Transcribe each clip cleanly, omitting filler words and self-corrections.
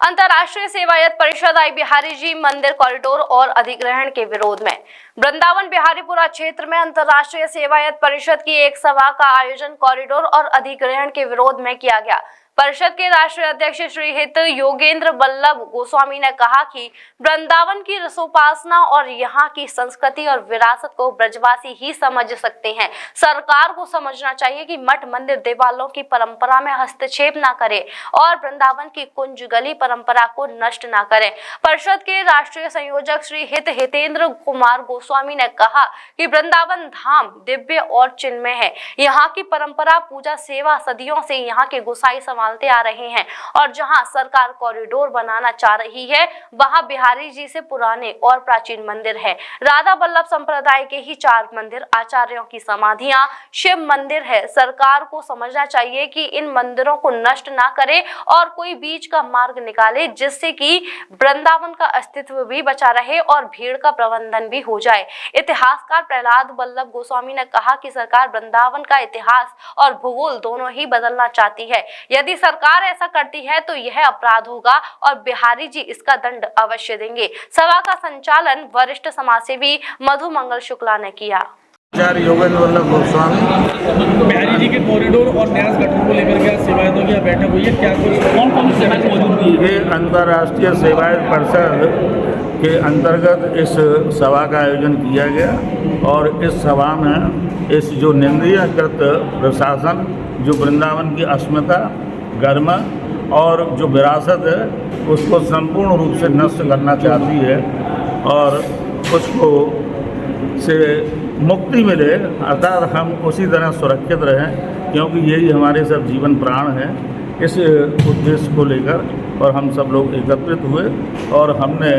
अंतर्राष्ट्रीय सेवायत परिषद आई बिहारी जी मंदिर कॉरिडोर और अधिग्रहण के विरोध में। वृंदावन बिहारीपुरा क्षेत्र में अंतर्राष्ट्रीय सेवायत परिषद की एक सभा का आयोजन कॉरिडोर और अधिग्रहण के विरोध में किया गया। परिषद के राष्ट्रीय अध्यक्ष श्री हित योगेंद्र वल्लभ गोस्वामी ने कहा कि वृंदावन की रसोपासना और यहाँ की संस्कृति और विरासत को ब्रजवासी ही समझ सकते हैं। सरकार को समझना चाहिए कि मठ मंदिर देवालयों की परंपरा में हस्तक्षेप न करे और वृंदावन की कुंज गली परंपरा को नष्ट न करे। परिषद के राष्ट्रीय संयोजक श्री हितेंद्र कुमार गोस्वामी ने कहा कि वृंदावन धाम दिव्य और चिन्मय है। यहाँ की परंपरा पूजा सेवा सदियों से यहाँ के गोसाई संभालते आ रहे हैं और जहां सरकार कॉरिडोर बनाना चाह रही है वहां बिहारी जी से पुराने और प्राचीन मंदिर है। राधा वल्लभ संप्रदाय के ही 4 मंदिर, आचार्यों की समाधियां, शिव मंदिर है। सरकार को समझना चाहिए कि इन मंदिरों को नष्ट ना करे और कोई बीच का मार्ग निकाले जिससे कि वृंदावन का अस्तित्व भी बचा रहे और भीड़ का प्रबंधन भी हो जाए। इतिहासकार प्रहलाद वल्लभ गोस्वामी ने कहा कि सरकार वृंदावन का इतिहास और भूगोल दोनों ही बदलना चाहती है। यदि सरकार ऐसा करती है तो यह अपराध होगा और बिहारी जी इसका दंड अवश्य देंगे। सभा का संचालन वरिष्ठ समाजसेवी मधु मंगल शुक्ला ने किया। आचार्य योगेंद्र वल्लभ गोस्वामी बिहारी जी के कॉरिडोर और न्यास गठन को लेकर के सेवायतों की बैठक हुई है। क्या कुछ कौन सी सेवाएं मौजूद हुई है? ये अंतर्राष्ट्रीय सेवायत परिषद के अंतर्गत इस सभा का आयोजन किया गया और इस सभा में इस जो निंदनीयकृत प्रशासन जो वृंदावन की अस्मिता गरिमा और जो विरासत है उसको संपूर्ण रूप से नष्ट करना चाहती है और उसको से मुक्ति मिले, अर्थात हम उसी तरह सुरक्षित रहें, क्योंकि यही हमारे सब जीवन प्राण है। इस उद्देश्य को लेकर और हम सब लोग एकत्रित हुए और हमने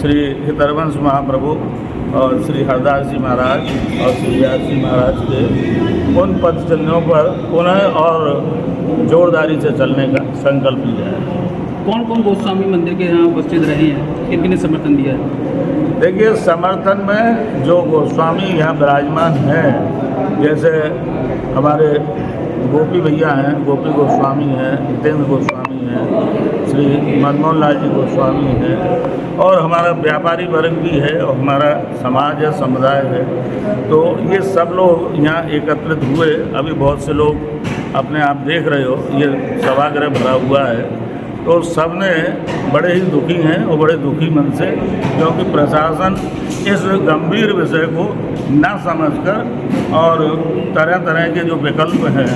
श्री हितरवंश महाप्रभु और श्री हरदास जी महाराज और श्री व्यास जी महाराज के उन पद चिन्हों पर पुनः और जोरदारी से चलने का संकल्प लिया है। कौन कौन गोस्वामी मंदिर के यहाँ उपस्थित रहे हैं, किन किन समर्थन दिया है? देखिए, समर्थन में जो गोस्वामी यहाँ विराजमान हैं, जैसे हमारे गोपी भैया हैं, गोपी गोस्वामी हैं, हितेंद्र गोस्वामी हैं, श्री मनमोहन लाल जी गोस्वामी हैं और हमारा व्यापारी वर्ग भी है और हमारा समाज है, समुदाय है। तो ये सब लोग यहाँ एकत्रित हुए। अभी बहुत से लोग अपने आप देख रहे हो, ये सभागृह भरा हुआ है, तो सब ने बड़े ही दुखी हैं और बड़े दुखी मन से, क्योंकि प्रशासन इस गंभीर विषय को न समझकर और तरह तरह के जो विकल्प हैं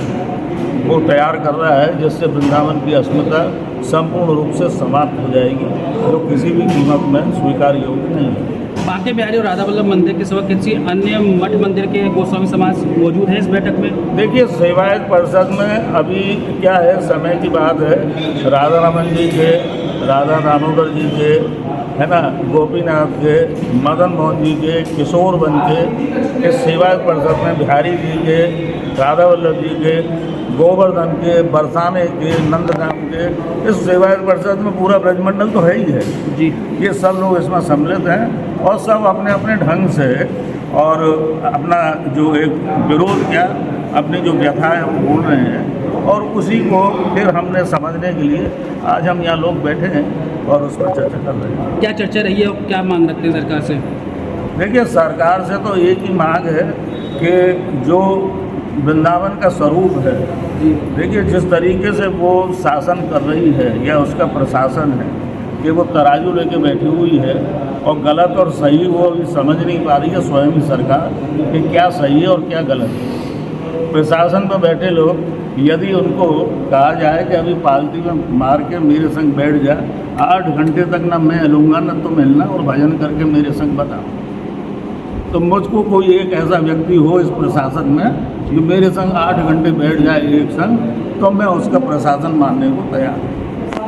वो तैयार कर रहा है, जिससे वृंदावन की अस्मिता संपूर्ण रूप से समाप्त हो जाएगी, जो किसी भी कीमत में स्वीकार्य योग्य नहीं है। बांके बिहारी और राधा वल्लभ मंदिर के सिवा किसी अन्य मठ मंदिर के गोस्वामी समाज मौजूद है इस बैठक में? देखिए, सेवायत परिषद में अभी क्या है, समय की बात है, राधा रमन जी के, राधा दामोदर जी के, है ना, गोपीनाथ के, मदन मोहन जी के, किशोर बन के, इस सेवायत परिषद में बिहारी जी के, राधा वल्लभ जी के, गोवर्धन के, बरसाने के, नंदगाम के, इस सेवायत परिषद में पूरा ब्रजमंडल तो है ही है जी। ये सब लोग इसमें सम्मिलित हैं और सब अपने अपने ढंग से और अपना जो एक विरोध किया, अपनी जो व्यथा है वो बोल रहे हैं और उसी को फिर हमने समझने के लिए आज हम यहाँ लोग बैठे हैं और उस पर चर्चा कर रहे हैं। क्या चर्चा रही है और क्या मांग रखते हैं सरकार से? देखिए, सरकार से तो एक ही मांग है कि जो वृंदावन का स्वरूप है, देखिए जिस तरीके से वो शासन कर रही है या उसका प्रशासन है कि वो तराजू लेके बैठी हुई है और गलत और सही वो अभी समझ नहीं पा रही है स्वयं ही सरकार कि क्या सही है और क्या गलत है। प्रशासन पर बैठे लोग यदि उनको कहा जाए कि अभी पालती में मार के मेरे संग बैठ जा, 8 घंटे तक ना मैं लूँगा ना तो मिलना और भजन करके मेरे संग बताओ, तो मुझको कोई एक ऐसा व्यक्ति हो इस प्रशासन में जो मेरे संग 8 घंटे बैठ जाए एक संग, तो मैं उसका प्रशासन मानने को तैयार हूँ।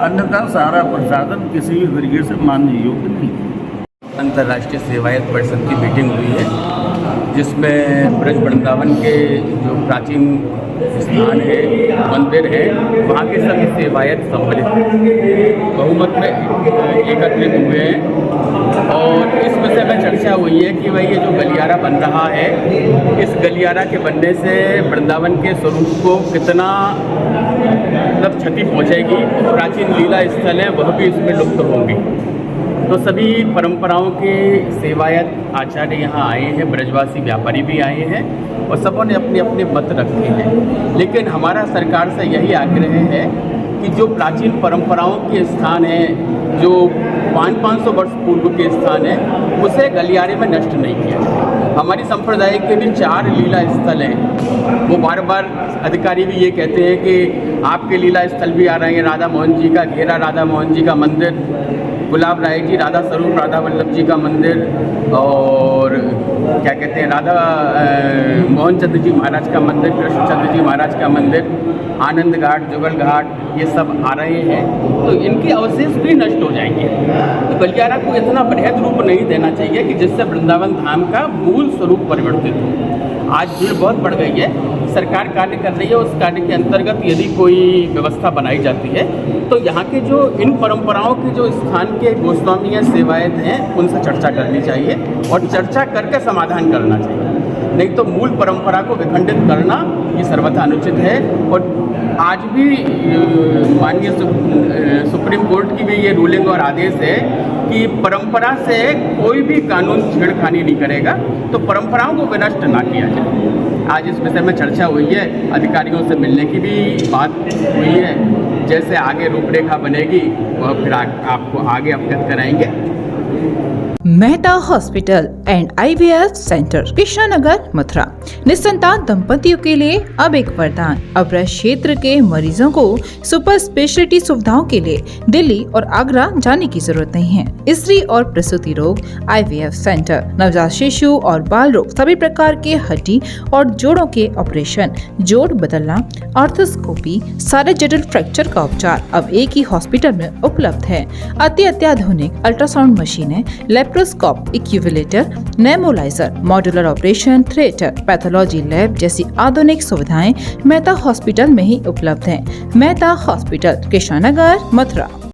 अन्यथा सारा प्रशासन किसी भी तरीके से मानने योग्य नहीं है। अंतर्राष्ट्रीय सेवायत परिषद की मीटिंग हुई है जिसमें ब्रज वृंदावन के जो प्राचीन स्थान है, मंदिर है, वहाँ के सभी सेवायत सम्मिलित बहुमत में एकत्रित हुए हैं। और इस विषय में चर्चा हुई है कि भाई ये जो गलियारा बन रहा है, इस गलियारा के बनने से वृंदावन के स्वरूप को कितना मतलब क्षति पहुँचेगी। प्राचीन लीला स्थल है वह भी इसमें लुप्त होंगी। तो सभी परंपराओं के सेवायत आचार्य यहाँ आए हैं, ब्रजवासी व्यापारी भी आए हैं और सबों ने अपने अपने मत रखे हैं। लेकिन हमारा सरकार से यही आग्रह है कि जो प्राचीन परंपराओं के स्थान हैं, जो 500 वर्ष पूर्व के स्थान हैं, उसे गलियारे में नष्ट नहीं किया जाए। हमारी संप्रदाय के भी 4 लीला स्थल हैं। वो बार बार अधिकारी भी ये कहते हैं कि आपके लीला स्थल भी आ रहे हैं, राधा मोहन जी का घेरा, राधा मोहन जी का मंदिर, गुलाब राय जी, राधा स्वरूप राधा वल्लभ जी का मंदिर, और क्या कहते हैं राधा मोहन चंद्र जी महाराज का मंदिर, कृष्ण चंद्र जी महाराज का मंदिर, आनंद घाट, जुगल घाट, ये सब आ रहे हैं। तो इनके अवशेष भी नष्ट हो जाएंगे। तो गलियारा को इतना बृहद रूप नहीं देना चाहिए कि जिससे वृंदावन धाम का मूल स्वरूप परिवर्तित हो। आज भीड़ बहुत बढ़ गई है, सरकार कार्य कर रही है, उस कार्य के अंतर्गत यदि कोई व्यवस्था बनाई जाती है तो यहाँ के जो इन परंपराओं के जो स्थान के गोस्वामी या सेवायत हैं उनसे चर्चा करनी चाहिए और चर्चा करके समाधान करना चाहिए। नहीं तो मूल परंपरा को विखंडित करना ये सर्वथा अनुचित है। और आज भी माननीय सुप्रीम कोर्ट की भी ये रूलिंग और आदेश है कि परंपरा से कोई भी कानून छेड़खानी नहीं करेगा, तो परंपराओं को विनष्ट ना किया जाए। आज इस विषय में चर्चा हुई है, अधिकारियों से मिलने की भी बात हुई है। जैसे आगे रूपरेखा बनेगी वह फिर आपको आगे अवगत कराएंगे। Mehta hospital and IVF centre, Krishnanagar, Mathura. निसंतान दंपतियों के लिए अब एक वरदान। अब क्षेत्र के मरीजों को सुपर स्पेशलिटी सुविधाओं के लिए दिल्ली और आगरा जाने की जरूरत नहीं है। स्त्री और प्रसूति रोग IVF सेंटर, नवजात शिशु और बाल रोग, सभी प्रकार के हड्डी और जोड़ों के ऑपरेशन, जोड़ बदलना, आर्थोस्कोपी, सारे जटिल फ्रैक्चर का उपचार अब एक ही हॉस्पिटल में उपलब्ध है। अत्याधुनिक अल्ट्रासाउंड मशीनें, लेप्रोस्कोप, इक्यूविलेटर, नेमोलाइजर, modular operation theatre, pathology lab जैसी आधुनिक सुविधाएं मेहता हॉस्पिटल में ही उपलब्ध हैं। मेहता हॉस्पिटल, कृष्णानगर, मथुरा।